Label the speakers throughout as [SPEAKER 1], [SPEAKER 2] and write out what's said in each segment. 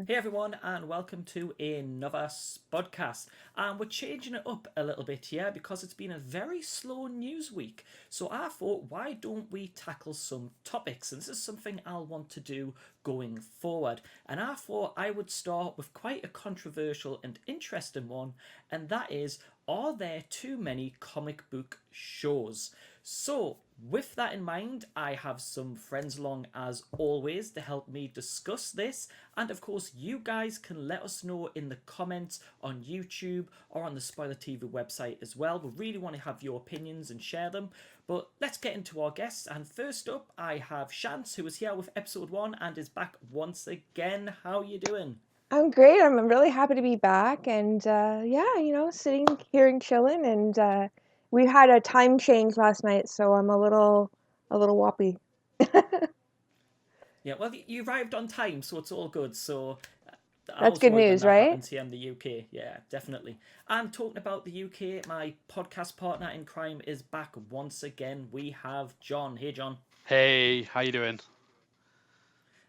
[SPEAKER 1] Hey everyone, and welcome to another Spodcast. And we're changing it up a little bit here because it's been a very slow news week. So I thought, why don't we tackle some topics? And this is something I'll want to do going forward. And I thought I would start with quite a controversial and interesting one, and that is, are there too many comic book shows? So, with that in mind, I have some friends along as always to help me discuss this. And of course, you guys can let us know in the comments on YouTube or on the SpoilerTV website as well. We really want to have your opinions and share them. But let's get into our guests. And first up, I have Chantz, who was here with episode 1 and is back once again. How are you doing?
[SPEAKER 2] I'm great. I'm really happy to be back, and sitting here and chilling. And we had a time change last night, so I'm a little whoppy.
[SPEAKER 1] Yeah, well, you arrived on time, so it's all good. So I
[SPEAKER 2] That's
[SPEAKER 1] was
[SPEAKER 2] good
[SPEAKER 1] worried when
[SPEAKER 2] news,
[SPEAKER 1] that
[SPEAKER 2] right?
[SPEAKER 1] happens here in the UK. Yeah, definitely. And talking about the UK, my podcast partner in crime is back once again. We have John. Hey, John.
[SPEAKER 3] Hey, how you doing?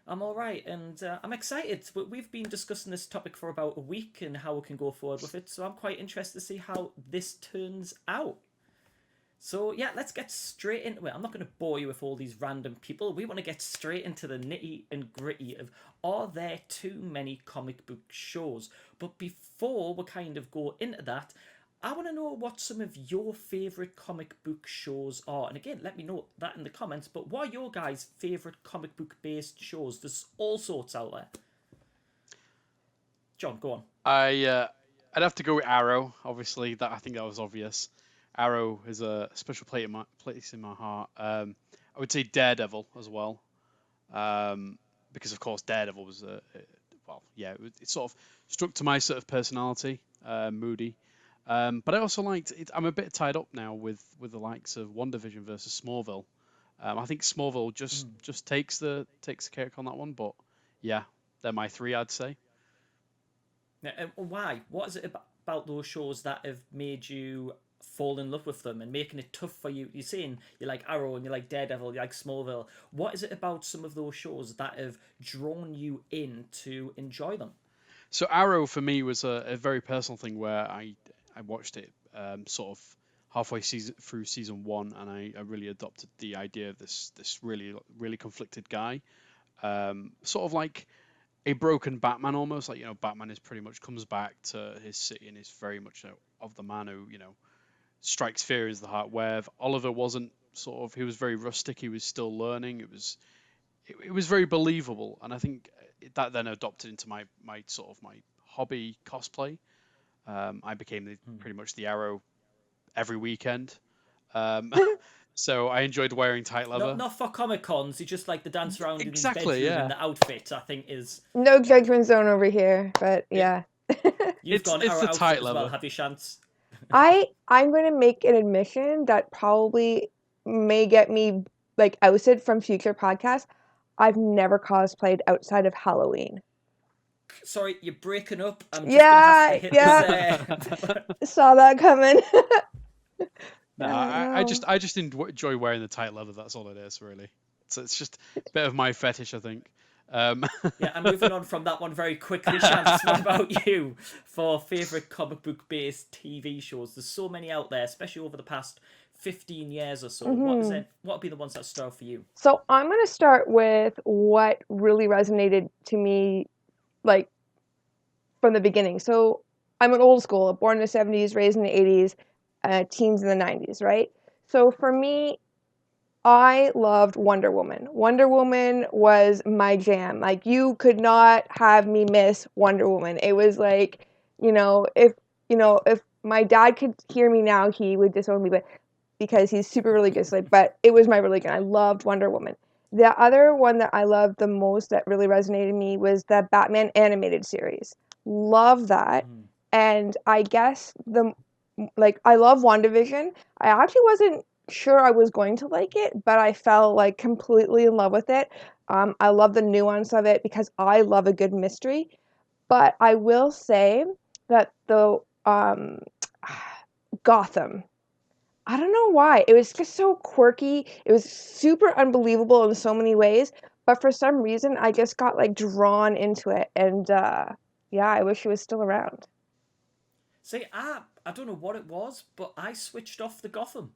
[SPEAKER 1] I'm all right, and I'm excited. We've been discussing this topic for about a week and how we can go forward with it. So I'm quite interested to see how this turns out. So yeah, let's get straight into it. I'm not going to bore you with all these random people. We want to get straight into the nitty and gritty of, are there too many comic book shows? But before we kind of go into that, I want to know what some of your favourite comic book shows are. And again, let me know that in the comments. But what are your guys' favourite comic book based shows? There's all sorts out there. John, go on.
[SPEAKER 3] I'd have to go with Arrow. Obviously, I think that was obvious. Arrow is a special place in my heart. I would say Daredevil as well, because of course Daredevil was it sort of struck to my sort of personality, moody. But I also liked it. I'm a bit tied up now with the likes of WandaVision versus Smallville. I think Smallville just takes the cake on that one. But yeah, they're my three, I'd say.
[SPEAKER 1] Now, why? What is it about those shows that have made you fall in love with them and making it tough for you? You're saying you like Arrow and you like Daredevil, you like Smallville. What is it about some of those shows that have drawn you in to enjoy them?
[SPEAKER 3] So Arrow for me was a very personal thing where I watched it sort of halfway through season one, and I really adopted the idea of this really conflicted guy, sort of like a broken Batman almost. Like, Batman is pretty much comes back to his city and is very much of the man who strikes fear as the heart. Where Oliver wasn't, sort of, he was very rustic. He was still learning. It was very believable, and I think that then adopted into my sort of my hobby cosplay. I became pretty much the Arrow every weekend. Um, so I enjoyed wearing tight
[SPEAKER 1] Not
[SPEAKER 3] leather.
[SPEAKER 1] not for Comic Cons. You just like to dance around in his
[SPEAKER 3] Exactly,
[SPEAKER 1] bedroom in
[SPEAKER 3] yeah.
[SPEAKER 1] the outfit. I think is
[SPEAKER 2] No judgment zone over here, but yeah.
[SPEAKER 1] you've
[SPEAKER 3] It's
[SPEAKER 1] gone
[SPEAKER 3] it's
[SPEAKER 1] Arrow
[SPEAKER 3] the
[SPEAKER 1] outfit
[SPEAKER 3] tight
[SPEAKER 1] as well.
[SPEAKER 3] leather.
[SPEAKER 1] Have you, Chance?
[SPEAKER 2] I'm going to make an admission that probably may get me like ousted from future podcasts. I've never cosplayed outside of Halloween.
[SPEAKER 1] Sorry, you're breaking up. I'm just gonna have to
[SPEAKER 2] Yeah,
[SPEAKER 1] hit this.
[SPEAKER 2] yeah, saw that coming.
[SPEAKER 3] No,
[SPEAKER 2] I know.
[SPEAKER 3] I just enjoy wearing the tight leather. That's all it is, really. So it's just a bit of my fetish, I think. Um,
[SPEAKER 1] Yeah, and moving on from that one very quickly, Chance, what about you for favourite comic book based TV shows? There's so many out there, especially over the past 15 years or so. What is
[SPEAKER 2] hmm
[SPEAKER 1] it? What would be the ones that stood out for you?
[SPEAKER 2] So I'm going to start with what really resonated to me, like from the beginning. So I'm an old school, born in the 70s, raised in the 80s, teens in the 90s, right? So for me, I loved Wonder Woman. Wonder Woman was my jam. Like, you could not have me miss Wonder Woman. It was like, if my dad could hear me now, he would disown me, but because he's super religious. Like, but it was my religion. I loved Wonder Woman. The other one that I loved the most that really resonated with me was the Batman animated series. Love that.
[SPEAKER 1] Mm.
[SPEAKER 2] And I guess I love WandaVision. I actually wasn't sure I was going to like it, but I fell like completely in love with it. I love the nuance of it because I love a good mystery. But I will say that the Gotham, I don't know why. It was just so quirky. It was super unbelievable in so many ways, But for some reason, I just got like drawn into it, and yeah, I wish he was still around.
[SPEAKER 1] See, I don't know what it was, but I switched off the Gotham.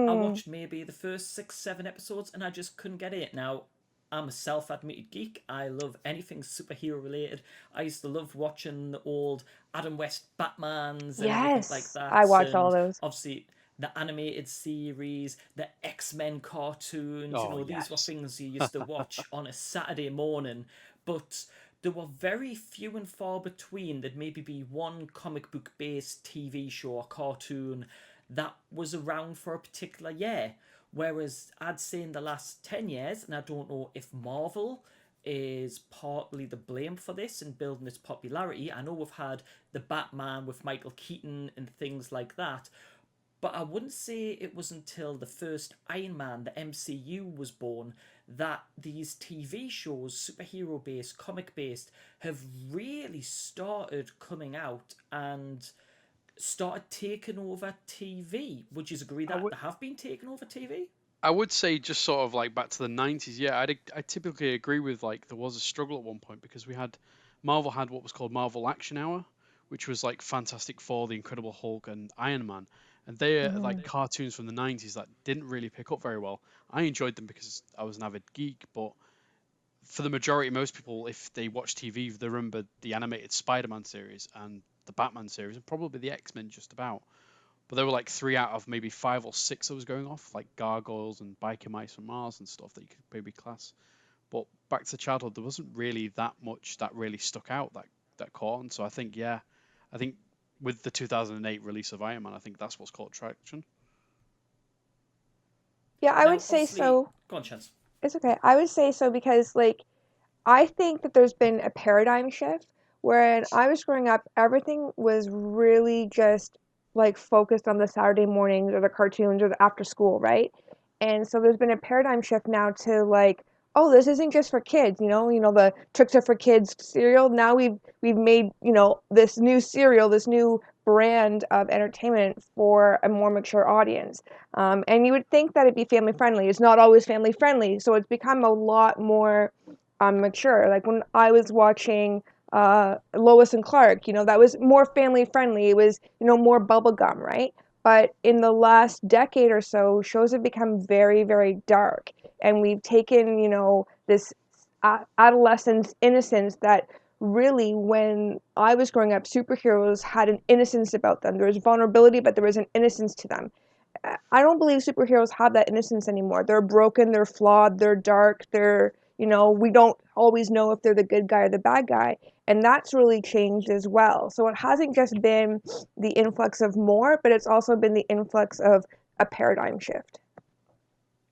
[SPEAKER 1] I
[SPEAKER 2] Mm,
[SPEAKER 1] watched maybe the first 6, 7 episodes, and I just couldn't get it. Now, I'm a self-admitted geek. I love anything superhero related. I used to love watching the old Adam West Batmans and everything like
[SPEAKER 2] yes, I
[SPEAKER 1] that,
[SPEAKER 2] watched all
[SPEAKER 1] and
[SPEAKER 2] those.
[SPEAKER 1] obviously the animated series, the X-Men cartoons.
[SPEAKER 3] Oh
[SPEAKER 1] These were
[SPEAKER 3] yes.
[SPEAKER 1] things you used to watch on a Saturday morning, but there were very few and far between. There'd maybe be one comic book based TV show or cartoon that was around for a particular year. Whereas I'd say in the last 10 years, and I don't know if Marvel is partly the blame for this and building its popularity. I know we've had the Batman with Michael Keaton and things like that, but I wouldn't say it was until the first Iron Man, the MCU, was born that these TV shows, superhero based, comic based, have really started coming out and started taking over TV. Would you agree
[SPEAKER 3] I
[SPEAKER 1] that
[SPEAKER 3] would
[SPEAKER 1] they have been taking over TV?
[SPEAKER 3] I would say just sort of like back to the 90s. Yeah, I typically agree with like there was a struggle at one point because we had Marvel had what was called Marvel Action Hour, which was like Fantastic Four, the Incredible Hulk, and Iron Man, and they are like
[SPEAKER 2] Hmm.
[SPEAKER 3] cartoons from the 90s that didn't really pick up very well. I enjoyed them because I was an avid geek, but for the majority, most people, if they watch TV, they remember the animated Spider-Man series and the Batman series, and probably the X-Men just about. But there were like three out of maybe five or six that was going off, like Gargoyles and Biker Mice from Mars and stuff that you could maybe class. But back to childhood, there wasn't really that much that really stuck out that caught on. So I think I think with the 2008 release of Iron Man, I think that's what's caught traction.
[SPEAKER 2] Yeah, I would
[SPEAKER 1] Now,
[SPEAKER 2] say
[SPEAKER 1] obviously,
[SPEAKER 2] so.
[SPEAKER 1] go on, Chance.
[SPEAKER 2] It's okay. I would say so because like I think that there's been a paradigm shift when I was growing up, everything was really just like focused on the Saturday mornings or the cartoons or the after school, right? And so there's been a paradigm shift now to like, oh, this isn't just for kids, the tricks are for kids cereal. Now we've made, this new cereal, this new brand of entertainment for a more mature audience. And you would think that it'd be family friendly. It's not always family friendly, so it's become a lot more mature. Like when I was watching Lois and Clark, that was more family friendly. It was, more bubblegum, right? But in the last decade or so, shows have become very, very dark. And we've taken, this adolescence innocence that really, when I was growing up, superheroes had an innocence about them. There was vulnerability, but there was an innocence to them. I don't believe superheroes have that innocence anymore. They're broken, they're flawed, they're dark, we don't always know if they're the good guy or the bad guy. And that's really changed as well. So it hasn't just been the influx of more, but it's also been the influx of a paradigm shift.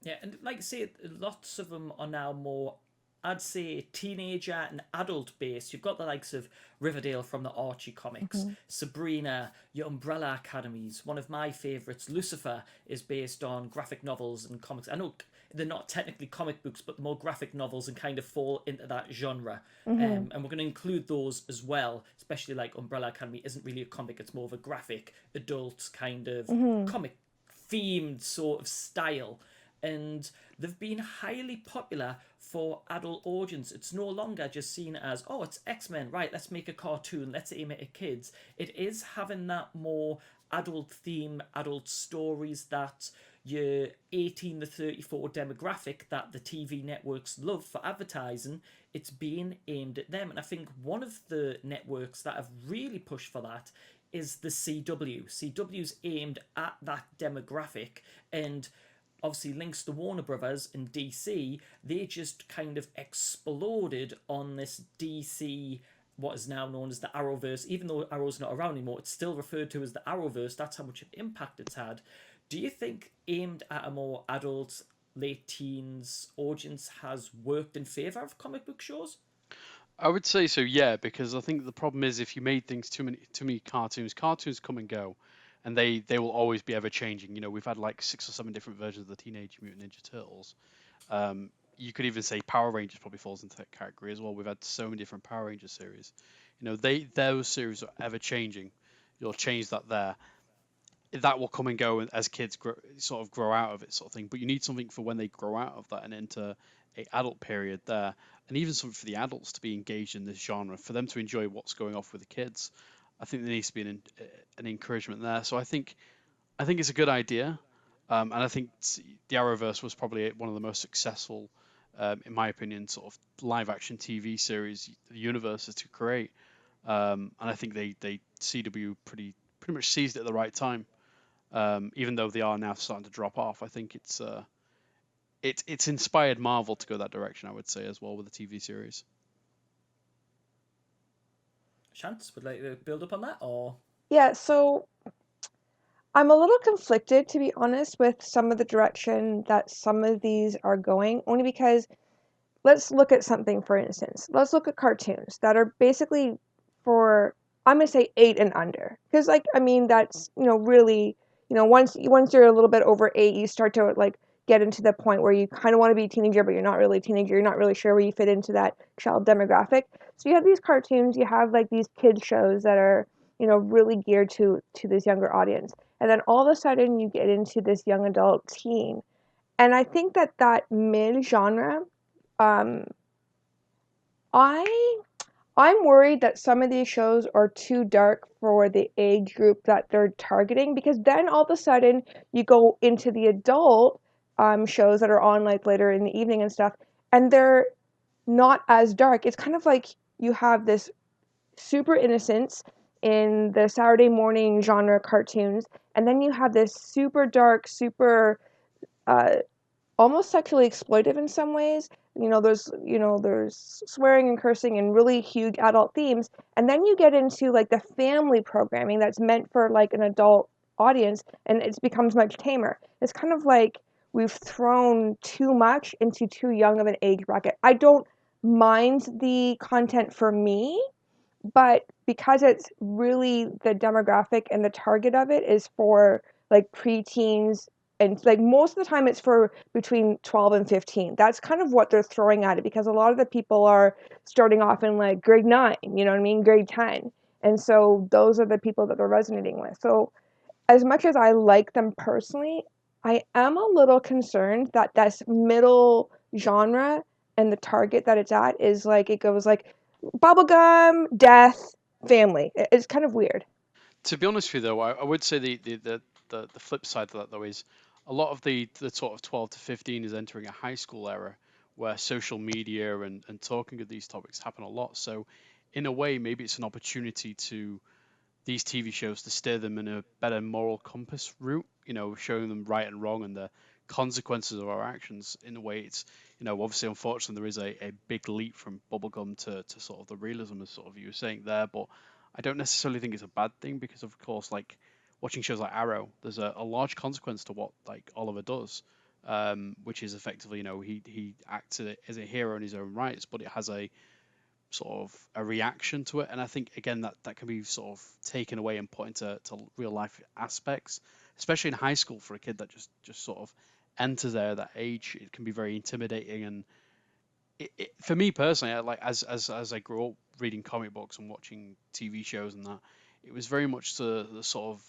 [SPEAKER 1] Yeah, and like I say, lots of them are now more, I'd say, teenager and adult based. You've got the likes of Riverdale from the Archie comics,
[SPEAKER 2] Hmm.
[SPEAKER 1] Sabrina, your Umbrella Academies. One of my favourites, Lucifer, is based on graphic novels and comics. I know they're not technically comic books, but the more graphic novels and kind of fall into that genre.
[SPEAKER 2] Hmm.
[SPEAKER 1] And we're going to include those as well, especially like Umbrella Academy isn't really a comic, it's more of a graphic, adult kind of
[SPEAKER 2] Hmm.
[SPEAKER 1] comic themed sort of style, and they've been highly popular for adult audience. It's no longer just seen as, oh, it's X-Men, right, let's make a cartoon, let's aim it at kids. It is having that more adult theme, adult stories that your 18 to 34 demographic that the TV networks love for advertising, it's being aimed at them. And I think one of the networks that have really pushed for that is the CW. CW's aimed at that demographic, and obviously links to Warner Brothers and DC, they just kind of exploded on this DC, what is now known as the Arrowverse. Even though Arrow's not around anymore, it's still referred to as the Arrowverse. That's how much of impact it's had. Do you think aimed at a more adult, late teens audience has worked in favour of comic book shows?
[SPEAKER 3] I would say so, yeah, because I think the problem is if you made things too many cartoons come and go, and they will always be ever changing. We've had like 6 or 7 different versions of the Teenage Mutant Ninja Turtles. You could even say Power Rangers probably falls into that category as well. We've had so many different Power Rangers series. Those series are ever changing. You'll change that there. that will come and go as kids sort of grow out of it, sort of thing. But you need something for when they grow out of that and into a adult period there, and even something for the adults to be engaged in this genre, for them to enjoy what's going off with the kids. I think there needs to be an encouragement there. So I think it's a good idea, and I think the Arrowverse was probably one of the most successful, in my opinion, sort of live action TV series the universe is to create. And I think they CW pretty much seized it at the right time. Even though they are now starting to drop off, I think it's inspired Marvel to go that direction, I would say, as well, with the TV series.
[SPEAKER 1] Chantz, would like to build up on that, or?
[SPEAKER 2] Yeah, so I'm a little conflicted, to be honest, with some of the direction that some of these are going, only because let's look at something, for instance. Let's look at cartoons that are basically for, I'm going to say 8 and under. Because, like, I mean, that's, really, once you're a little bit over 8, you start to, like, get into the point where you kind of want to be a teenager, but you're not really a teenager. You're not really sure where you fit into that child demographic. So you have these cartoons, you have, like, these kids shows that are, really geared to this younger audience. And then all of a sudden you get into this young adult teen. And I think that mid-genre, um, I'm worried that some of these shows are too dark for the age group that they're targeting, because then all of a sudden you go into the adult shows that are on like later in the evening and stuff, and they're not as dark. It's kind of like you have this super innocence in the Saturday morning genre cartoons, and then you have this super dark, super uh, almost sexually exploitive in some ways. There's swearing and cursing and really huge adult themes, and then you get into like the family programming that's meant for like an adult audience, and it becomes much tamer. It's kind of like we've thrown too much into too young of an age bracket. I don't mind the content for me, but because it's really the demographic and the target of it is for like preteens, and like most of the time it's for between 12 and 15. That's kind of what they're throwing at it, because a lot of the people are starting off in like grade 9, you know what I mean, grade 10. And so those are the people that they're resonating with. So as much as I like them personally, I am a little concerned that this middle genre and the target that it's at is like, it goes like bubblegum, death, family. It's kind of weird.
[SPEAKER 3] To be honest with you, though, I would say the flip side to that, though, is a lot of the sort of 12 to 15 is entering a high school era where social media and talking of these topics happen a lot. So, in a way, maybe it's an opportunity to these TV shows to steer them in a better moral compass route, showing them right and wrong and the consequences of our actions. In a way, it's, obviously, unfortunately, there is a big leap from bubblegum to sort of the realism, as sort of you were saying there, but I don't necessarily think it's a bad thing, because, of course, like watching shows like Arrow, there's a large consequence to what like Oliver does, which is effectively, he acts as a hero in his own rights, but it has a sort of a reaction to it. And I think again that can be sort of taken away and put into real life aspects, especially in high school for a kid that just sort of enters there at that age. It can be very intimidating, and for me personally, like as I grew up reading comic books and watching TV shows and that, it was very much the sort of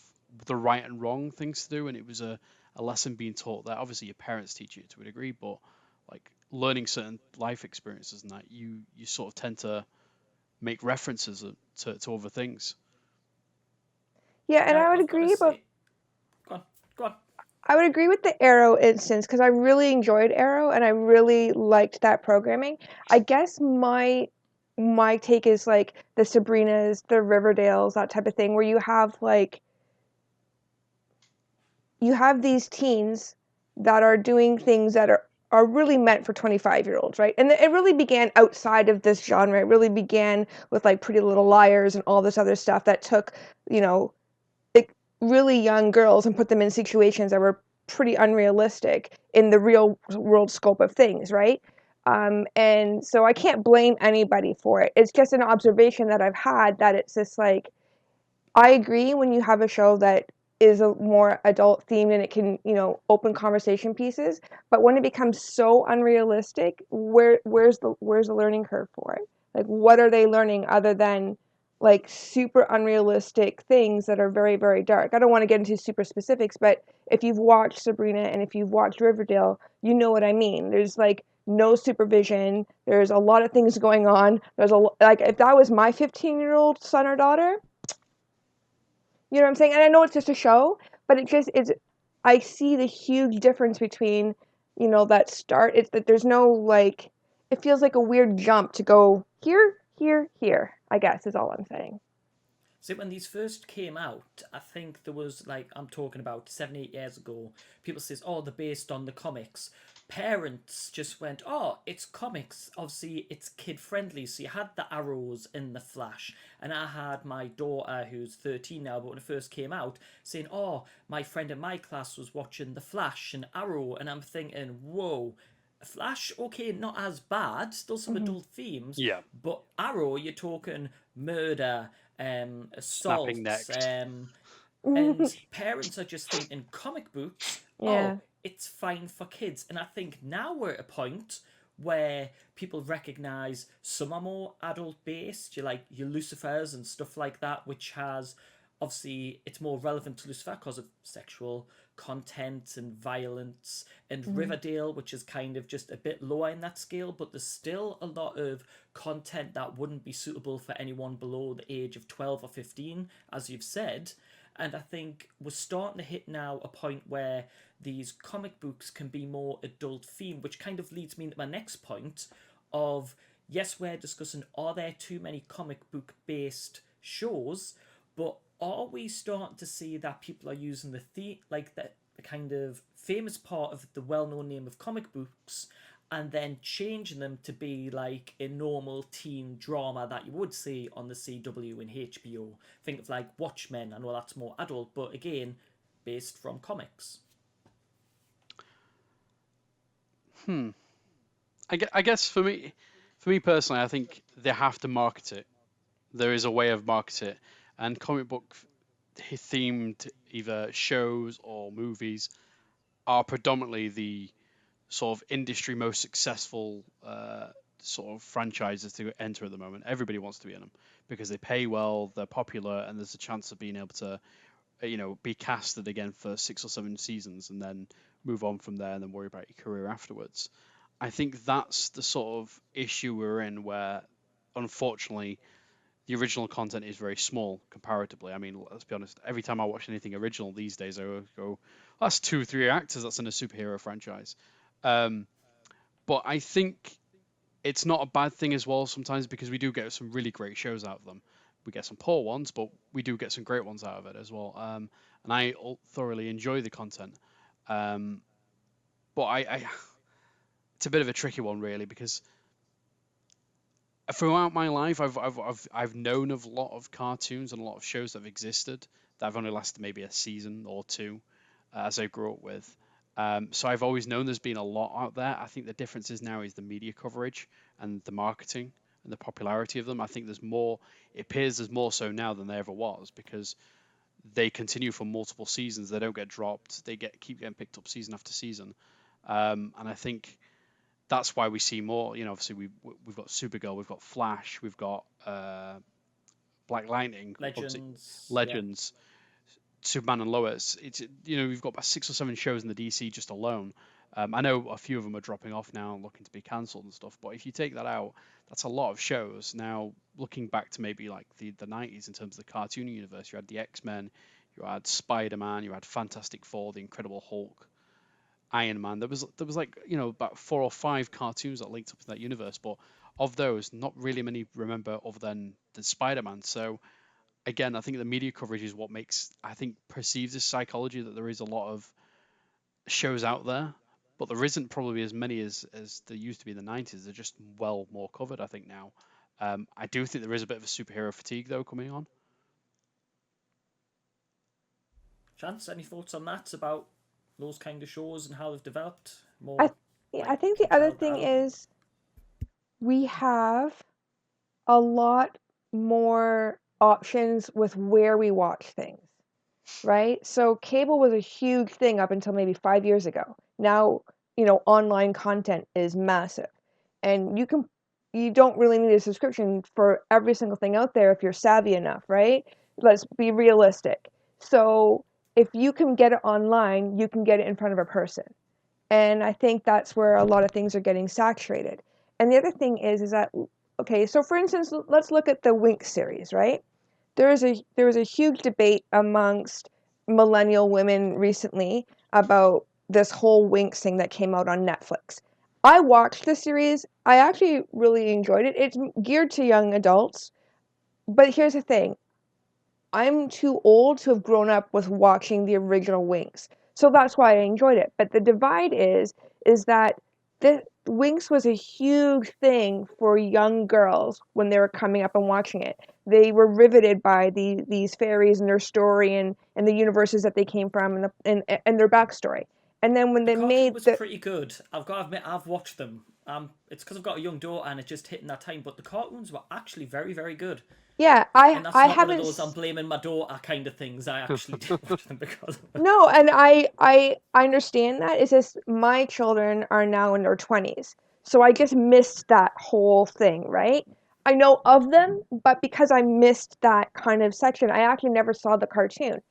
[SPEAKER 3] the right and wrong things to do, and it was a lesson being taught that obviously your parents teach you to a degree, but like learning certain life experiences and that you sort of tend to make references to other things.
[SPEAKER 2] Yeah, and
[SPEAKER 1] Now,
[SPEAKER 2] I would
[SPEAKER 1] I've got to
[SPEAKER 2] agree about
[SPEAKER 1] say, go on, go on.
[SPEAKER 2] I would agree with the Arrow instance, because I really enjoyed Arrow and I really liked that programming. I guess my take is like the Sabrinas, the Riverdales, that type of thing, where you have these teens that are doing things that are really meant for 25-year-olds, right? And it really began outside of this genre. It really began with like Pretty Little Liars and all this other stuff that took, you know, really young girls and put them in situations that were pretty unrealistic in the real world scope of things, right? And so I can't blame anybody for it. It's just an observation that I've had, that it's just like, I agree when you have a show that is a more adult themed and it can, open conversation pieces, but when it becomes so unrealistic, where's the learning curve for it? Like, what are they learning other than like super unrealistic things that are very, very dark. I don't want to get into super specifics, but if you've watched Sabrina and if you've watched Riverdale, you know what I mean. There's like no supervision. There's a lot of things going on. Like if that was my 15-year-old son or daughter, you know what I'm saying? And I know it's just a show, but I see the huge difference between, that start. It's that there's no like, it feels like a weird jump to go here, here, here, I guess is all I'm saying.
[SPEAKER 1] See, when these first came out, I think there was, like, I'm talking about 7, 8 years ago, people says, oh, they're based on the comics. Parents just went, oh, it's comics. Obviously, it's kid friendly. So you had the Arrows in the Flash. And I had my daughter, who's 13 now, but when it first came out, saying, oh, my friend in my class was watching the Flash and Arrow. And I'm thinking, whoa. Flash, okay, not as bad, still some adult themes,
[SPEAKER 3] Yeah.
[SPEAKER 1] but Arrow, you're talking murder,
[SPEAKER 3] Snapping
[SPEAKER 1] assaults,
[SPEAKER 3] necks.
[SPEAKER 1] and parents are just thinking comic books,
[SPEAKER 2] Yeah.
[SPEAKER 1] oh, it's fine for kids. And I think now we're at a point where people recognize some are more adult based, you like your Lucifers and stuff like that, which has obviously it's more relevant to Lucifer because of sexual content and violence, and Riverdale, which is kind of just a bit lower in that scale, but there's still a lot of content that wouldn't be suitable for anyone below the age of 12 or 15, as you've said. And I think we're starting to hit now a point where these comic books can be more adult themed, which kind of leads me into my next point of, yes, we're discussing, are there too many comic book based shows, but are we starting to see that people are using the kind of famous part of the well-known name of comic books and then changing them to be like a normal teen drama that you would see on the CW and HBO? Think of like Watchmen. I know that's more adult, but again, based from comics.
[SPEAKER 3] I guess for me personally, I think they have to market it. There is a way of market it, and comic book themed either shows or movies are predominantly the sort of industry most successful sort of franchises to enter at the moment. Everybody wants to be in them because they pay well, they're popular, and there's a chance of being able to, be casted again for 6 or 7 seasons and then move on from there and then worry about your career afterwards. I think that's the sort of issue we're in where, unfortunately, the original content is very small comparatively. I mean, let's be honest. Every time I watch anything original these days, I go, "That's 2, 3 actors that's in a superhero franchise." Um, but I think it's not a bad thing as well sometimes because we do get some really great shows out of them. We get some poor ones, but we do get some great ones out of it as well. And I thoroughly enjoy the content. Um, but it's a bit of a tricky one really because throughout my life, I've known of a lot of cartoons and a lot of shows that have existed that have only lasted maybe a season or two as I grew up with. So I've always known there's been a lot out there. I think the difference is now is the media coverage and the marketing and the popularity of them. I think there's more. It appears there's more so now than there ever was because they continue for multiple seasons. They don't get dropped. They keep getting picked up season after season. And I think that's why we see more. Obviously we've got Supergirl, we've got Flash, we've got Black Lightning,
[SPEAKER 1] Legends.
[SPEAKER 3] Legends, Superman and Lois. It's we've got about 6 or 7 shows in the DC just alone. I know a few of them are dropping off now and looking to be cancelled and stuff. But if you take that out, that's a lot of shows. Now looking back to maybe like the 90s in terms of the cartoon universe, you had the X-Men, you had Spider-Man, you had Fantastic Four, the Incredible Hulk, Iron Man. There was like about 4 or 5 cartoons that linked up in that universe, but of those, not really many remember other than the Spider-Man. So again, I think the media coverage is what perceives this psychology that there is a lot of shows out there, but there isn't probably as many as there used to be in the 90s. They're just well more covered, I think now. I do think there is a bit of a superhero fatigue though coming on.
[SPEAKER 1] Chance, any thoughts on that about those kind of shows and how they've developed
[SPEAKER 2] I
[SPEAKER 1] more
[SPEAKER 2] yeah, I
[SPEAKER 1] like
[SPEAKER 2] think
[SPEAKER 1] from
[SPEAKER 2] the other
[SPEAKER 1] child to
[SPEAKER 2] thing
[SPEAKER 1] adult?
[SPEAKER 2] is we have a lot more options with where we watch things, right? So cable was a huge thing up until maybe 5 years ago. Now, online content is massive. And you can you don't really need a subscription for every single thing out there if you're savvy enough, right? Let's be realistic. So if you can get it online, you can get it in front of a person. And I think that's where a lot of things are getting saturated. And the other thing is that, okay, so for instance, let's look at the Winx series, right? There was a huge debate amongst millennial women recently about this whole Winx thing that came out on Netflix. I watched the series. I actually really enjoyed it. It's geared to young adults. But here's the thing. I'm too old to have grown up with watching the original Winx. So that's why I enjoyed it. But the divide is that the Winx was a huge thing for young girls when they were coming up and watching it. They were riveted by these fairies and their story and the universes that they came from and their backstory. And then when
[SPEAKER 1] The
[SPEAKER 2] they
[SPEAKER 1] cartoon
[SPEAKER 2] made
[SPEAKER 1] was
[SPEAKER 2] the
[SPEAKER 1] pretty good. I've got to admit, I've watched them. It's because I've got a young daughter and it's just hitting that time. But the cartoons were actually very, very good.
[SPEAKER 2] yeah,
[SPEAKER 1] And that's
[SPEAKER 2] I
[SPEAKER 1] not one of
[SPEAKER 2] haven't
[SPEAKER 1] those I'm blaming my daughter kind of things. I actually did watch them because of it.
[SPEAKER 2] no, and I understand that. It's just my children are now in their 20s. So I just missed that whole thing, right? I know of them, but because I missed that kind of section, I actually never saw the cartoon.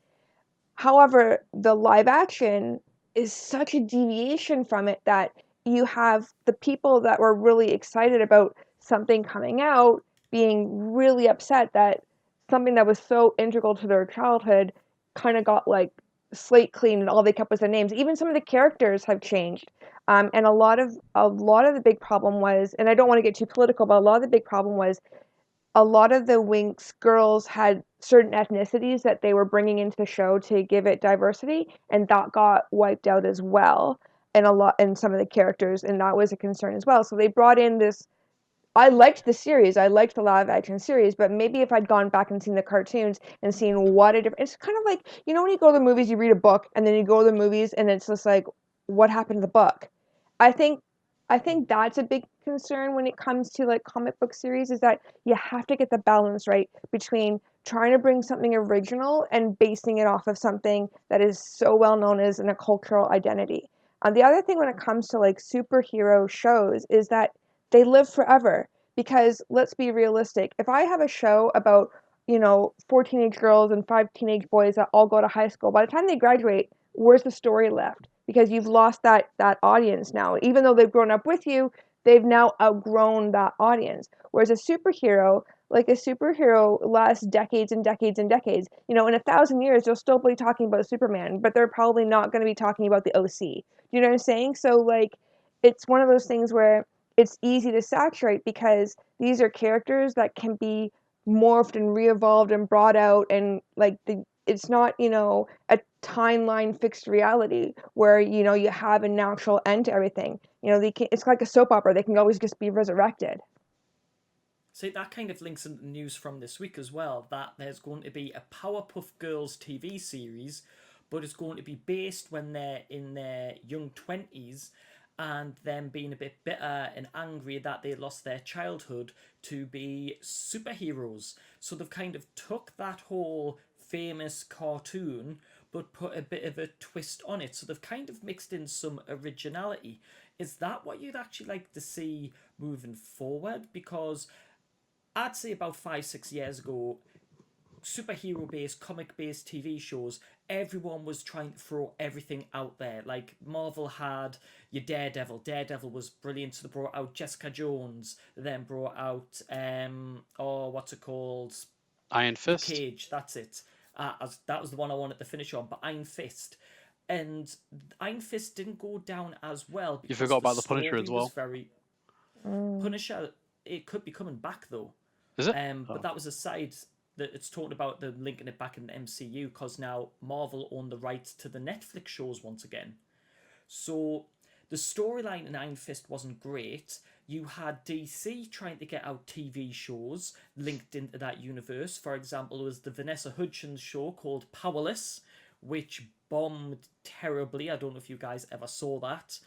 [SPEAKER 2] However, the live action is such a deviation from it that you have the people that were really excited about something coming out being really upset that something that was so integral to their childhood kind of got like slate clean and all they kept was their names. Even some of the characters have changed. And a lot of the big problem was, and I don't want to get too political, but a lot of the big problem was a lot of the Winx girls had certain ethnicities that they were bringing into the show to give it diversity, and that got wiped out as well. And a lot, and some of the characters, and that was a concern as well. So they brought in this. I liked the series. I liked the live action series, but maybe if I'd gone back and seen the cartoons and seen what a different, it's kind of like when you go to the movies, you read a book, and then you go to the movies, and it's just like, what happened to the book? I think I think that's a big concern when it comes to like comic book series is that you have to get the balance right between trying to bring something original and basing it off of something that is so well known as in a cultural identity. The other thing when it comes to like superhero shows is that they live forever because let's be realistic. If I have a show about, four teenage girls and five teenage boys that all go to high school, by the time they graduate, where's the story left? Because you've lost that audience now. Even though they've grown up with you, they've now outgrown that audience. Whereas like a superhero lasts decades and decades and decades. In 1,000 years, they'll still be talking about Superman, but they're probably not going to be talking about the OC. Do you know what I'm saying? So like, it's one of those things where it's easy to saturate because these are characters that can be morphed and re-evolved and brought out and like it's not a timeline fixed reality where you have a natural end to everything. It's like a soap opera. They can always just be resurrected.
[SPEAKER 1] See, that kind of links into the news from this week as well, that there's going to be a Powerpuff Girls TV series, but it's going to be based when they're in their young 20s and them being a bit bitter and angry that they lost their childhood to be superheroes. So they've kind of took that whole famous cartoon but put a bit of a twist on it. So they've kind of mixed in some originality. Is that what you'd actually like to see moving forward? Because I'd say about 5-6 years ago, superhero based, comic based TV shows, everyone was trying to throw everything out there. Like Marvel had your Daredevil. Daredevil was brilliant, so they brought out Jessica Jones, then brought out what's it called?
[SPEAKER 3] Iron Fist.
[SPEAKER 1] Cage, that's it. That was the one I wanted to finish on, but Iron Fist. And Iron Fist didn't go down as well because
[SPEAKER 3] You forgot about the
[SPEAKER 1] story
[SPEAKER 3] Punisher as well.
[SPEAKER 1] was very Punisher. It could be coming back though.
[SPEAKER 3] Is it?
[SPEAKER 1] But that was a side that it's talking about the linking it back in the MCU because now Marvel own the rights to the Netflix shows once again. So the storyline in Iron Fist wasn't great. You had DC trying to get out TV shows linked into that universe. For example, there was the Vanessa Hudgens show called Powerless, which bombed terribly. I don't know if you guys ever saw that.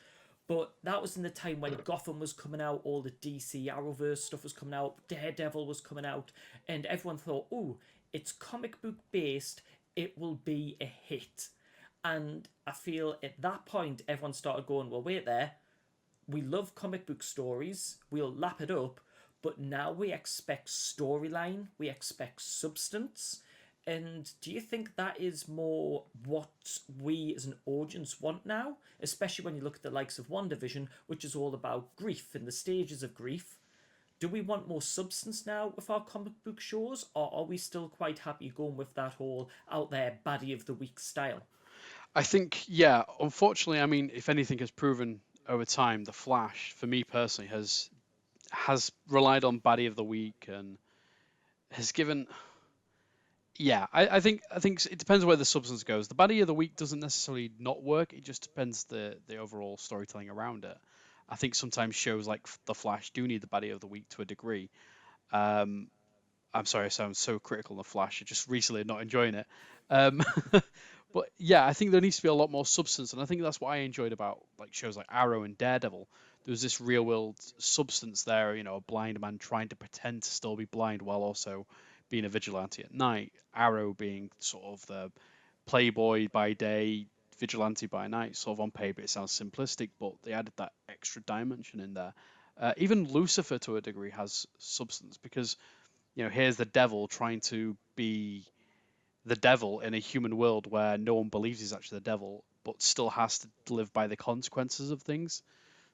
[SPEAKER 1] But that was in the time when Gotham was coming out, all the DC Arrowverse stuff was coming out, Daredevil was coming out, and everyone thought, oh, it's comic book based, it will be a hit. And I feel at that point, everyone started going, well, wait there, we love comic book stories, we'll lap it up, but now we expect storyline, we expect substance. And do you think that is more what we as an audience want now? Especially when you look at the likes of WandaVision, which is all about grief and the stages of grief. Do we want more substance now with our comic book shows, or are we still quite happy going with that whole out there baddie of the week style?
[SPEAKER 3] I think, yeah, unfortunately, I mean, if anything has proven over time, The Flash, for me personally, has relied on baddie of the week and has given. Yeah, I think it depends where the substance goes. The baddie of the week doesn't necessarily not work. It just depends the overall storytelling around it. I think sometimes shows like The Flash do need the baddie of the week to a degree. Um, I'm sorry, I sound so critical of The Flash. I just recently not enjoying it. Um, but yeah, I think there needs to be a lot more substance, and I think that's what I enjoyed about like shows like Arrow and Daredevil. There was this real world substance there, a blind man trying to pretend to still be blind while also being a vigilante at night. Arrow being sort of the playboy by day, vigilante by night. Sort of on paper, it sounds simplistic, but they added that extra dimension in there. Even Lucifer, to a degree, has substance because here's the devil trying to be the devil in a human world where no one believes he's actually the devil, but still has to live by the consequences of things.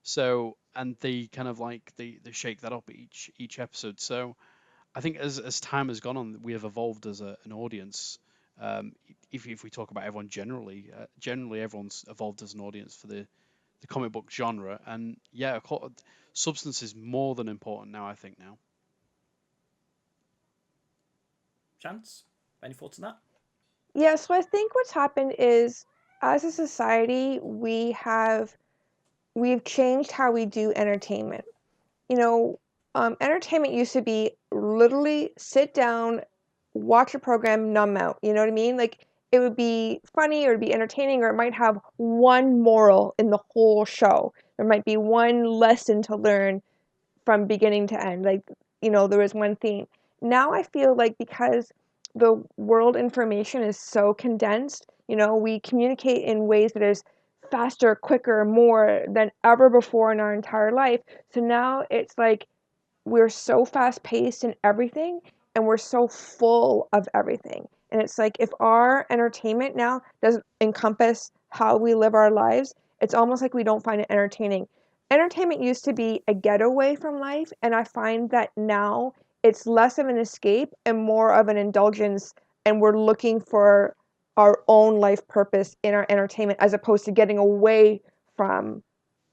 [SPEAKER 3] So, and they kind of like they shake that up each episode. So, I think as time has gone on, we have evolved as an audience. Um, if we talk about everyone generally everyone's evolved as an audience for the comic book genre, and yeah, substance is more than important now. I think now.
[SPEAKER 1] Chance? Any thoughts on that?
[SPEAKER 2] Yeah, so I think what's happened is as a society, we've changed how we do entertainment. You know, entertainment used to be literally sit down, watch a program, numb out. You know what I mean? Like it would be funny or it'd be entertaining or it might have one moral in the whole show. There might be one lesson to learn from beginning to end. Like, there was one theme. Now I feel like because the world information is so condensed, we communicate in ways that is faster, quicker, more than ever before in our entire life. So now it's like we're so fast paced in everything and we're so full of everything. And it's like if our entertainment now doesn't encompass how we live our lives, it's almost like we don't find it entertaining. Entertainment used to be a getaway from life, and I find that now it's less of an escape and more of an indulgence, and we're looking for our own life purpose in our entertainment as opposed to getting away from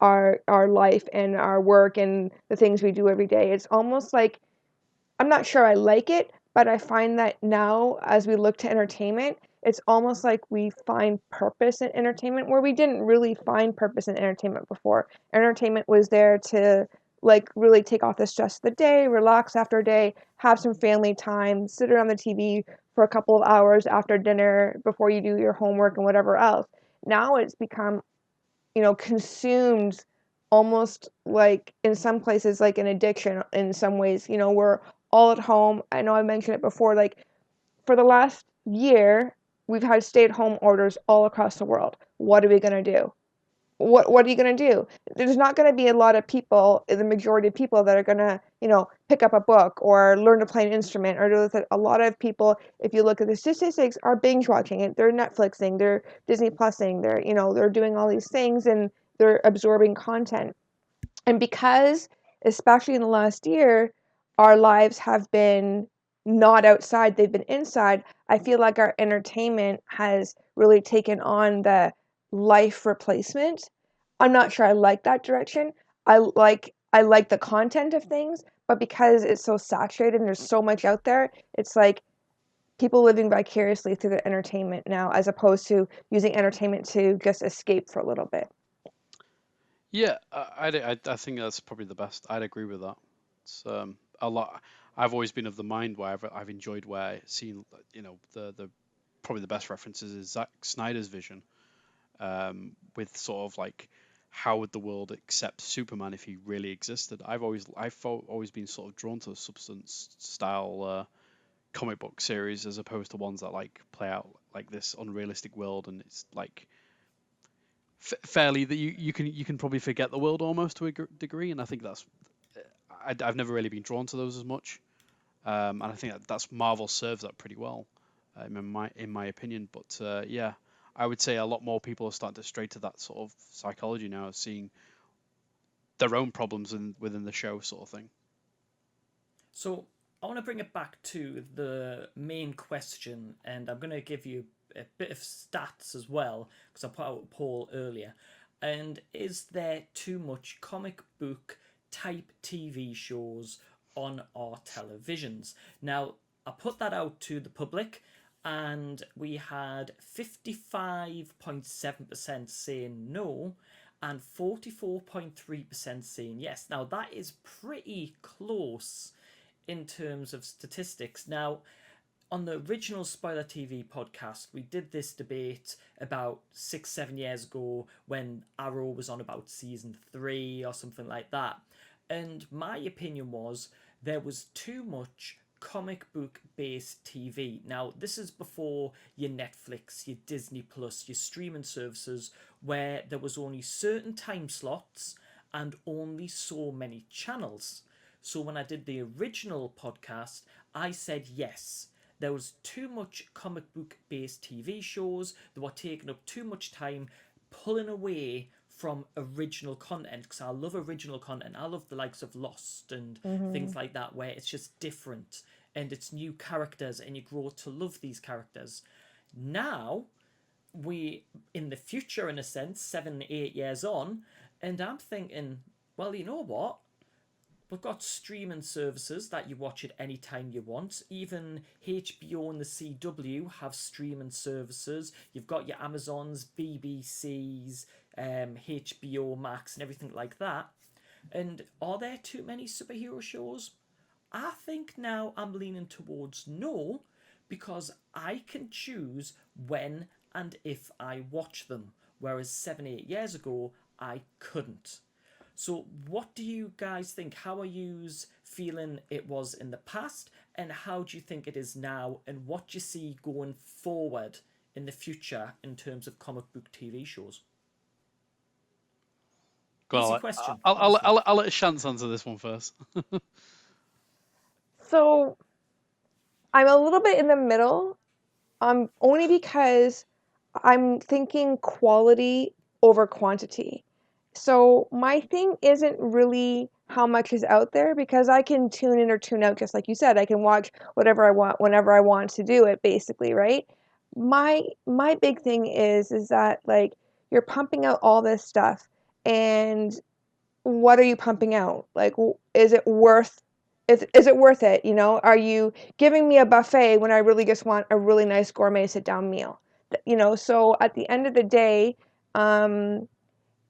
[SPEAKER 2] our life and our work and the things we do every day. It's almost like I'm not sure I like it, but I find that now as we look to entertainment, it's almost like we find purpose in entertainment where we didn't really find purpose in entertainment before. Entertainment was there to like really take off the stress of the day, relax after a day, have some family time, sit around the TV for a couple of hours after dinner before you do your homework and whatever else. Now it's become consumed almost like in some places like an addiction in some ways. We're all at home. I know I mentioned it before, like for the last year, we've had stay-at-home orders all across the world. What are we going to do? What are you going to do? There's not going to be a lot of people, the majority of people that are going to, pick up a book or learn to play an instrument or do that. A lot of people, if you look at the statistics, are binge watching it. They're Netflixing, they're Disney Plusing, they're doing all these things and they're absorbing content. And because, especially in the last year, our lives have been not outside, they've been inside, I feel like our entertainment has really taken on the life replacement. I'm not sure I like that direction. I like the content of things, but because it's so saturated and there's so much out there, it's like people living vicariously through their entertainment now as opposed to using entertainment to just escape for a little bit.
[SPEAKER 3] Yeah, I think that's probably the best. I'd agree with that. It's a lot. I've always been of the mind where I've enjoyed where seeing the probably the best references is Zack Snyder's vision, with sort of like how would the world accept Superman if he really existed. I've always been sort of drawn to the substance style comic book series as opposed to ones that like play out like this unrealistic world and it's like fairly that you can probably forget the world almost to a degree, and I think that's I've never really been drawn to those as much, and I think that's Marvel serves that pretty well, in my opinion. But yeah, I would say a lot more people are starting to stray to that sort of psychology now, seeing their own problems within the show, sort of thing.
[SPEAKER 1] So I want to bring it back to the main question, and I'm going to give you a bit of stats as well, because I put out a poll earlier. And is there too much comic book type TV shows on our televisions? Now, I put that out to the public, and we had 55.7% saying no and 44.3% saying yes. Now, that is pretty close in terms of statistics. Now, on the original SpoilerTV podcast, we did this debate about 6-7 years ago when Arrow was on about season 3 or something like that. And my opinion was there was too much comic book based TV. Now, this is before your Netflix, your Disney Plus, your streaming services, where there was only certain time slots and only so many channels. So when I did the original podcast, I said yes. There was too much comic book based TV shows that were taking up too much time, pulling away from original content, because I love original content. I love the likes of Lost and things like that, where it's just different and it's new characters and you grow to love these characters. Now, we, in the future, in a sense, 7-8 years on, and I'm thinking, well, you know what? We've got streaming services that you watch at any time you want. Even HBO and the CW have streaming services. You've got your Amazons, BBCs, HBO Max and everything like that. And are there too many superhero shows? I think now I'm leaning towards no, because I can choose when and if I watch them. Whereas 7-8 years ago, I couldn't. So what do you guys think? How are you feeling it was in the past, and how do you think it is now, and what do you see going forward in the future in terms of comic book TV shows? Easy question.
[SPEAKER 3] I'll let Chantz answer this one first.
[SPEAKER 2] So I'm a little bit in the middle, only because I'm thinking quality over quantity. So my thing isn't really how much is out there, because I can tune in or tune out, just like you said. I can watch whatever I want whenever I want to do it, basically, right? My big thing is that, like, you're pumping out all this stuff, and what are you pumping out? Like, is it worth is it worth it? You know, are you giving me a buffet when I really just want a really nice gourmet sit down meal? You know, so at the end of the day, um,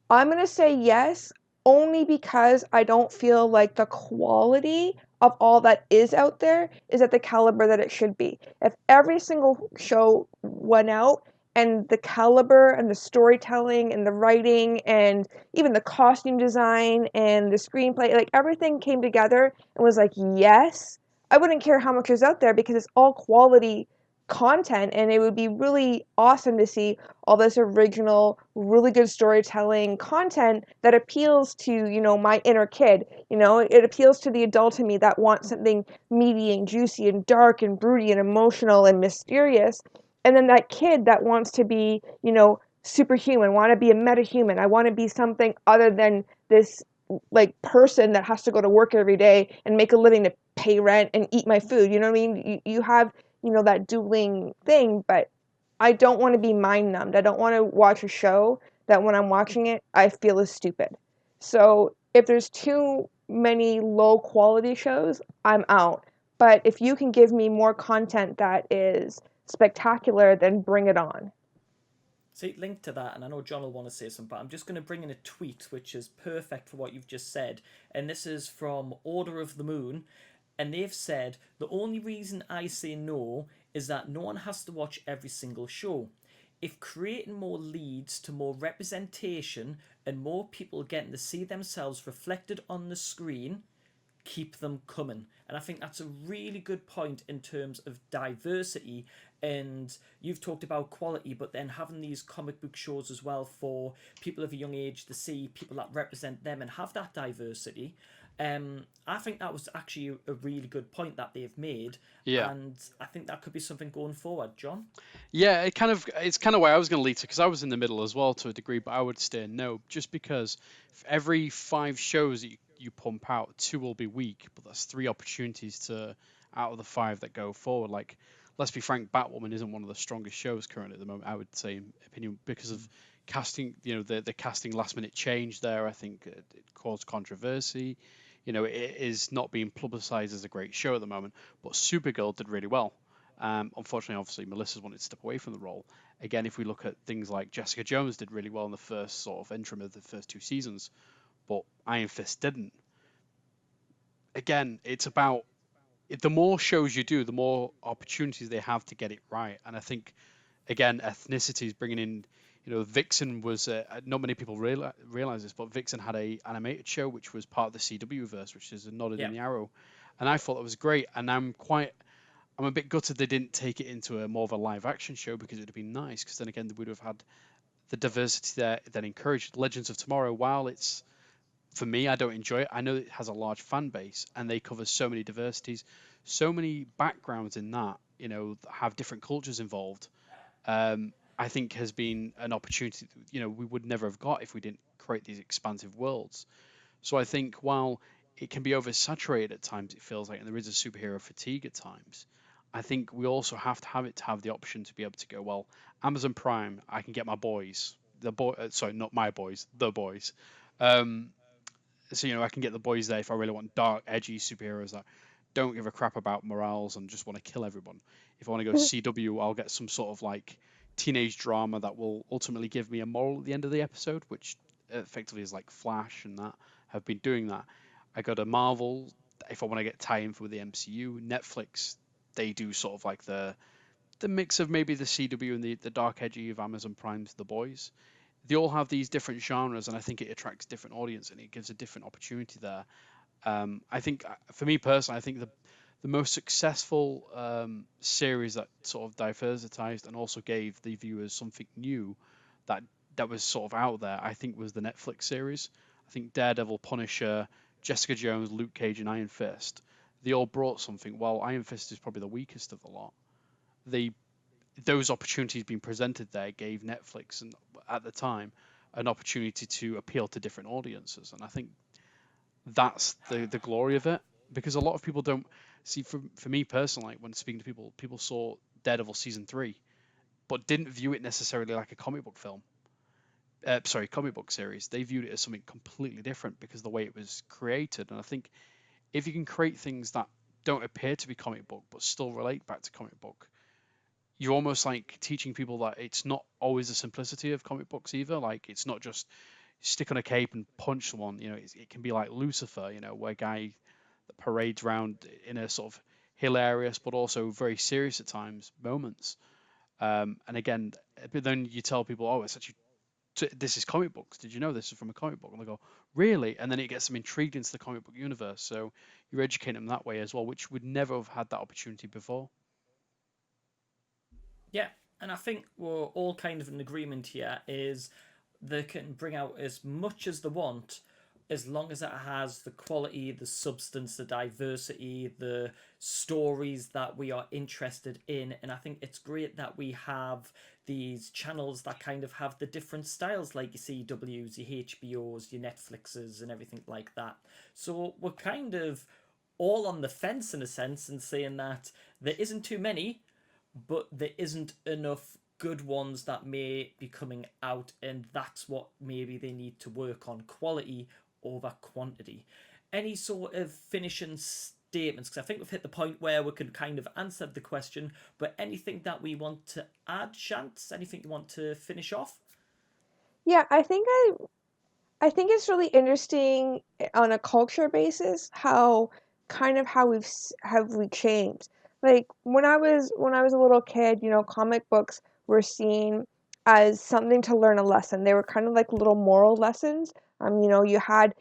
[SPEAKER 2] I'm going to say yes, only because I don't feel like the quality of all that is out there is at the caliber that it should be. If every single show went out and the caliber and the storytelling and the writing and even the costume design and the screenplay, like everything came together and was like, yes, I wouldn't care how much is out there, because it's all quality content, and it would be really awesome to see all this original, really good storytelling content that appeals to, you know, my inner kid. You know, it appeals to the adult in me that wants something meaty and juicy and dark and broody and emotional and mysterious. And then that kid that wants to be, you know, superhuman, want to be a metahuman. I want to be something other than this, like, person that has to go to work every day and make a living to pay rent and eat my food. You know what I mean? You have, you know, that dueling thing, but I don't want to be mind numbed. I don't want to watch a show that when I'm watching it, I feel is stupid. So if there's too many low quality shows, I'm out. But if you can give me more content that is spectacular, then bring it on.
[SPEAKER 1] See, linked to that, and I know John will want to say something, but I'm just going to bring in a tweet which is perfect for what you've just said. And this is from Order of the Moon. And they've said, the only reason I say no is that no one has to watch every single show. If creating more leads to more representation and more people getting to see themselves reflected on the screen, keep them coming. And I think that's a really good point in terms of diversity. And you've talked about quality, but then having these comic book shows as well for people of a young age to see people that represent them and have that diversity. I think that was actually a really good point that they've made,
[SPEAKER 3] Yeah.
[SPEAKER 1] and I think that could be something going forward. John?
[SPEAKER 3] Yeah, it's kind of where I was going to lead to because I was in the middle as well to a degree, but I would stay no, just because for every 5 shows that you pump out, 2 will be weak, but that's 3 opportunities to out of the 5 that go forward. Like, let's be frank, Batwoman isn't one of the strongest shows currently at the moment. I would say, in opinion, because of casting. The casting last minute change there. I think it caused controversy. It is not being publicized as a great show at the moment, but Supergirl did really well. Unfortunately, obviously, Melissa's wanted to step away from the role. Again, if we look at things like Jessica Jones did really well in the first sort of interim of the first 2 seasons, but Iron Fist didn't. Again, it's about the more shows you do, the more opportunities they have to get it right. And I think, again, ethnicity is bringing in. Vixen was not many people realize this, but Vixen had a animated show which was part of the CW verse, which is nodded in
[SPEAKER 1] Yeah.
[SPEAKER 3] the Arrow, and I thought that was great. And I'm a bit gutted they didn't take it into a more of a live action show because it would have been nice. Because then again, they would have had the diversity there that encouraged Legends of Tomorrow. While it's for me, I don't enjoy it. I know it has a large fan base and they cover so many diversities, so many backgrounds in that. That have different cultures involved. I think has been an opportunity. We would never have got if we didn't create these expansive worlds. So I think while it can be oversaturated at times, it feels like, and there is a superhero fatigue at times. I think we also have to have the option to be able to go, well, Amazon Prime, I can get my boys, sorry, not my boys, the boys. Um, so I can get the boys there if I really want dark, edgy superheroes that don't give a crap about morals and just want to kill everyone. If I want to go CW, I'll get some sort of like teenage drama that will ultimately give me a moral at the end of the episode, which effectively is like Flash and that have been doing that. I go to Marvel if I want to get tie-in for the MCU. Netflix, they do sort of like the mix of maybe the CW and the dark edgy of Amazon Prime's The Boys. They all have these different genres, and I think it attracts different audience and it gives a different opportunity there. I think for me personally, I think the most successful series that sort of diversitized and also gave the viewers something new that was sort of out there, I think was the Netflix series. I think Daredevil, Punisher, Jessica Jones, Luke Cage, and Iron Fist, they all brought something. While Iron Fist is probably the weakest of the lot, they those opportunities being presented there gave Netflix and at the time an opportunity to appeal to different audiences, and I think that's the glory of it, because a lot of people don't see. For me personally, when speaking to people saw Daredevil season 3 but didn't view it necessarily like a comic book film, comic book series. They viewed it as something completely different because of the way it was created. And I think if you can create things that don't appear to be comic book but still relate back to comic book, you're almost like teaching people that it's not always the simplicity of comic books either. Like, it's not just stick on a cape and punch someone. It can be like Lucifer, where a guy that parades around in a sort of hilarious but also very serious at times moments. And again, but then you tell people, oh, it's actually this is comic books. Did you know this is from a comic book? And they go, really? And then it gets them intrigued into the comic book universe. So you're educating them that way as well, which would never have had that opportunity before.
[SPEAKER 1] Yeah, and I think we're all kind of in agreement here is they can bring out as much as they want as long as it has the quality, the substance, the diversity, the stories that we are interested in. And I think it's great that we have these channels that kind of have the different styles, like your CWs, your HBOs, your Netflixes, and everything like that. So we're kind of all on the fence in a sense and saying that there isn't too many, but there isn't enough good ones that may be coming out, and that's what maybe they need to work on: quality over quantity. Any sort of finishing statements? Because I think we've hit the point where we can kind of answer the question, but anything that we want to add, Chantz? Anything you want to finish off?
[SPEAKER 2] Yeah, I think it's really interesting on a culture basis how kind of how have we changed. Like when I was a little kid, comic books were seen as something to learn a lesson. They were kind of like little moral lessons. You had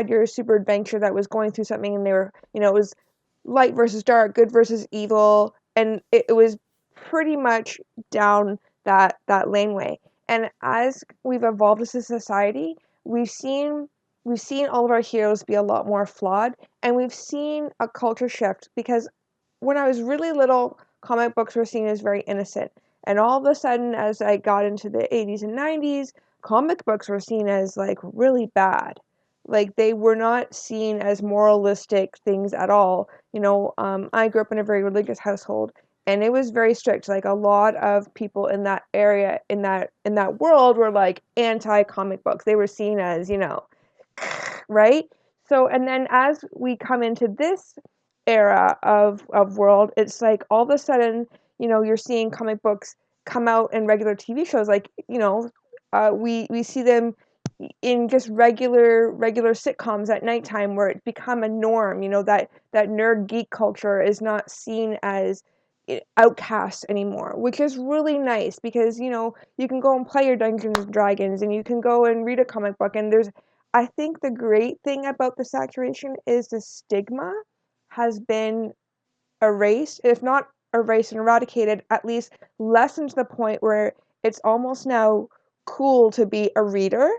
[SPEAKER 2] your super adventure that was going through something, and they were, it was light versus dark, good versus evil, and it was pretty much down that laneway. And as we've evolved as a society, we've seen we've seen all of our heroes be a lot more flawed, and we've seen a culture shift because when I was really little, comic books were seen as very innocent. And all of a sudden, as I got into the 80s and 90s, comic books were seen as like really bad. Like they were not seen as moralistic things at all. I grew up in a very religious household, and it was very strict. Like a lot of people in that area, in that world, were like anti comic books. They were seen as, right? So, and then as we come into this era of world, it's like all of a sudden, you're seeing comic books come out in regular TV shows. Like, we see them in just regular sitcoms at nighttime where it's become a norm. That nerd geek culture is not seen as outcast anymore, which is really nice because you can go and play your Dungeons and Dragons, and you can go and read a comic book, and I think the great thing about the saturation is the stigma has been erased, if not erased and eradicated, at least lessened to the point where it's almost now cool to be a reader.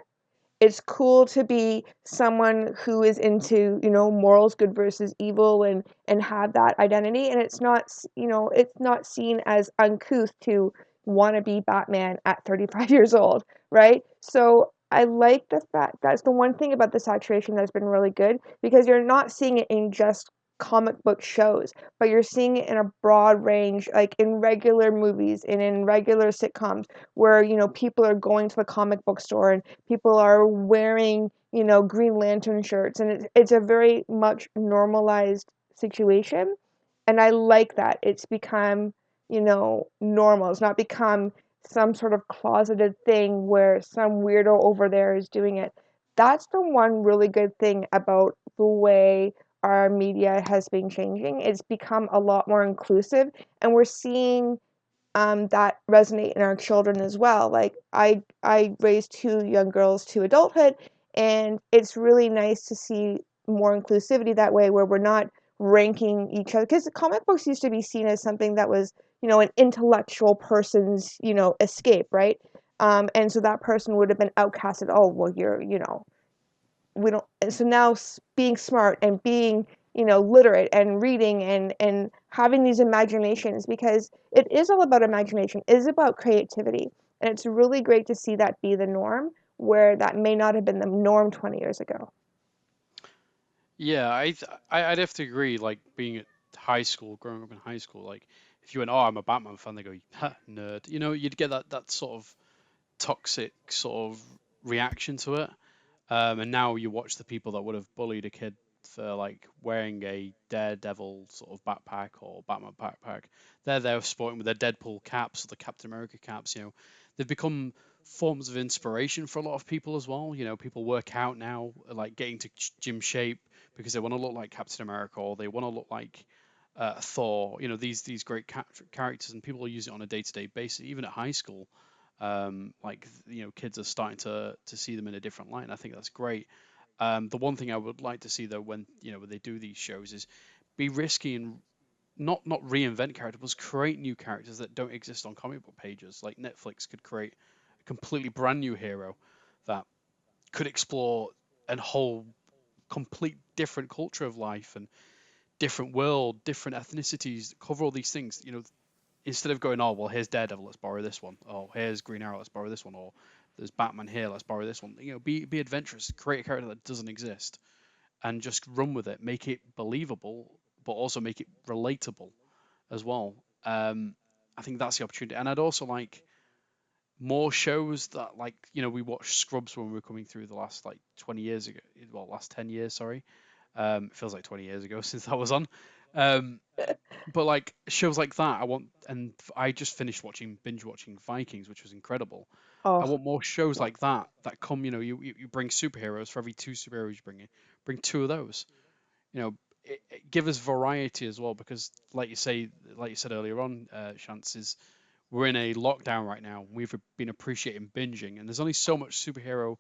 [SPEAKER 2] It's cool to be someone who is into, morals, good versus evil, and have that identity. And it's not seen as uncouth to want to be Batman at 35 years old, right? So I like the fact that's the one thing about the saturation that's been really good, because you're not seeing it in just comic book shows, but you're seeing it in a broad range, like in regular movies and in regular sitcoms, where people are going to the comic book store, and people are wearing, Green Lantern shirts, and it's a very much normalized situation. And I like that. It's become, normal. It's not become some sort of closeted thing where some weirdo over there is doing it. That's the one really good thing about the way our media has been changing. It's become a lot more inclusive, and we're seeing that resonate in our children as well. Like I raised two young girls to adulthood, and it's really nice to see more inclusivity that way, where we're not ranking each other. Because comic books used to be seen as something that was, an intellectual person's, escape, right? And so that person would have been outcasted. Oh, well, we don't. And so now being smart and being, literate and reading and having these imaginations, because it is all about imagination, it is about creativity, and it's really great to see that be the norm where that may not have been the norm 20 years ago.
[SPEAKER 3] Yeah, I'd have to agree. Like being at high school, growing up in high school, like if you went, "Oh, I'm a Batman fan," they go, "Ha, nerd." You'd get that sort of toxic sort of reaction to it. And now you watch the people that would have bullied a kid for like wearing a Daredevil sort of backpack or Batman backpack. They're there sporting with their Deadpool caps or the Captain America caps. They've become forms of inspiration for a lot of people as well. People work out now, like getting to gym shape because they want to look like Captain America or they want to look like Thor. These great characters, and people use it on a day-to-day basis, even at high school. Kids are starting to see them in a different light, and I think that's great. The one thing I would like to see though, when they do these shows, is be risky and not reinvent characters, but create new characters that don't exist on comic book pages. Like Netflix could create a completely brand new hero that could explore a whole complete different culture of life and different world, different ethnicities, cover all these things. Instead of going, "Oh, well, here's Daredevil, let's borrow this one. Oh, here's Green Arrow, let's borrow this one. Or there's Batman here, let's borrow this one." Be adventurous, create a character that doesn't exist, and just run with it. Make it believable, but also make it relatable as well. I think that's the opportunity, and I'd also like more shows that, like, we watched Scrubs when we were coming through the last like 20 years ago. Well, last 10 years, sorry. It feels like 20 years ago since that was on. Um, but like shows like that, and I just finished binge watching Vikings, which was incredible. I
[SPEAKER 2] Oh,
[SPEAKER 3] want more shows like that come. You bring superheroes. For every two superheroes you bring two of those. Give us variety as well, because like you said earlier on, chances we're in a lockdown right now. We've been appreciating binging, and there's only so much superhero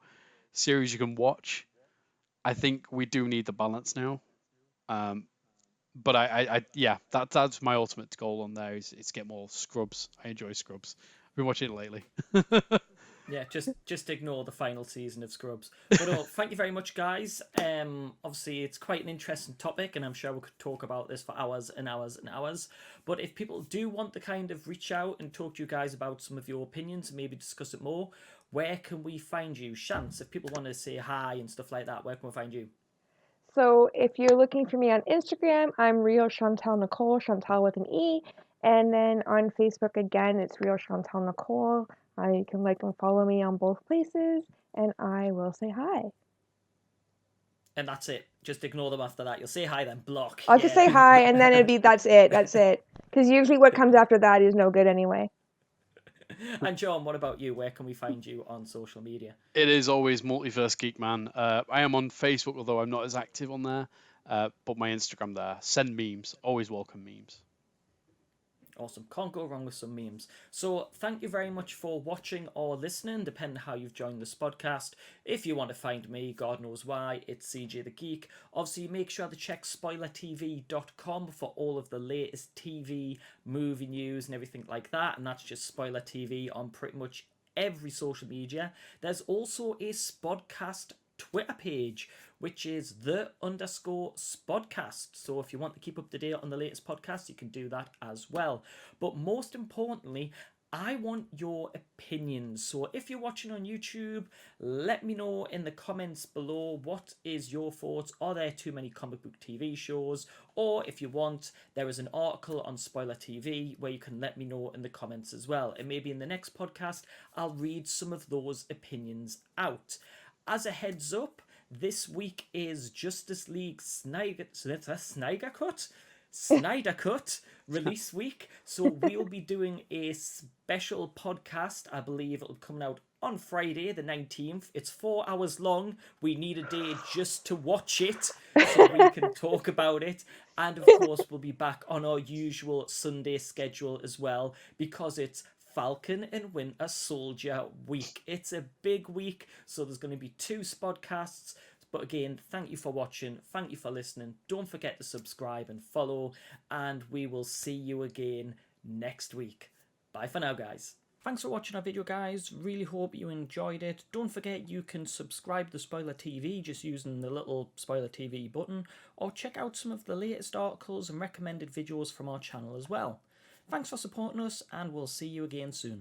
[SPEAKER 3] series you can watch. I think we do need the balance now. Um, but yeah, that's my ultimate goal on there is get more Scrubs. I enjoy Scrubs. I've been watching it lately.
[SPEAKER 1] Yeah, just ignore the final season of Scrubs. But no, thank you very much, guys. Obviously it's quite an interesting topic, and I'm sure we could talk about this for hours and hours and hours. But if people do want to kind of reach out and talk to you guys about some of your opinions and maybe discuss it more, where can we find you, Chantz? If people want to say hi and stuff like that, where can we find you?
[SPEAKER 2] So if you're looking for me on Instagram, I'm Real Chantal Nicole, Chantal with an E. And then on Facebook again, it's Real Chantal Nicole. You can like and follow me on both places, and I will say hi.
[SPEAKER 1] And that's it. Just ignore them after that. You'll say hi, then block.
[SPEAKER 2] I'll just say hi, and then that's it. That's it. Because usually what comes after that is no good anyway.
[SPEAKER 1] And John, what about you? Where can we find you on social media?
[SPEAKER 3] It is always Multiverse Geek Man. I am on Facebook, although I'm not as active on there. But my Instagram there. Send memes. Always welcome memes.
[SPEAKER 1] Awesome. Can't go wrong with some memes. So thank you very much for watching or listening, depending how you've joined this podcast. If you want to find me, God knows why, it's CJ the Geek. Obviously, make sure to check SpoilerTV.com for all of the latest TV, movie news and everything like that. And that's just Spoiler TV on pretty much every social media. There's also a Spodcast Twitter page, which is _Spodcast. So if you want to keep up to date on the latest podcast, you can do that as well. But most importantly, I want your opinions. So if you're watching on YouTube, let me know in the comments below, what is your thoughts? Are there too many comic book TV shows? Or if you want, there is an article on Spoiler TV where you can let me know in the comments as well. And maybe in the next podcast, I'll read some of those opinions out. As a heads up, this week is Justice League Snyder Cut release week. So we'll be doing a special podcast. I believe it'll come out on Friday the 19th. It's 4 hours long. We need a day just to watch it so we can talk about it. And of course, we'll be back on our usual Sunday schedule as well, because it's Falcon and Winter Soldier week. It's a big week, so there's going to be 2 spodcasts. But again, thank you for watching. Thank you for listening. Don't forget to subscribe and follow, and we will see you again next week. Bye for now, guys. Thanks for watching our video, guys. Really hope you enjoyed it. Don't forget you can subscribe to Spoiler TV just using the little Spoiler TV button, or check out some of the latest articles and recommended videos from our channel as well. Thanks for supporting us, and we'll see you again soon.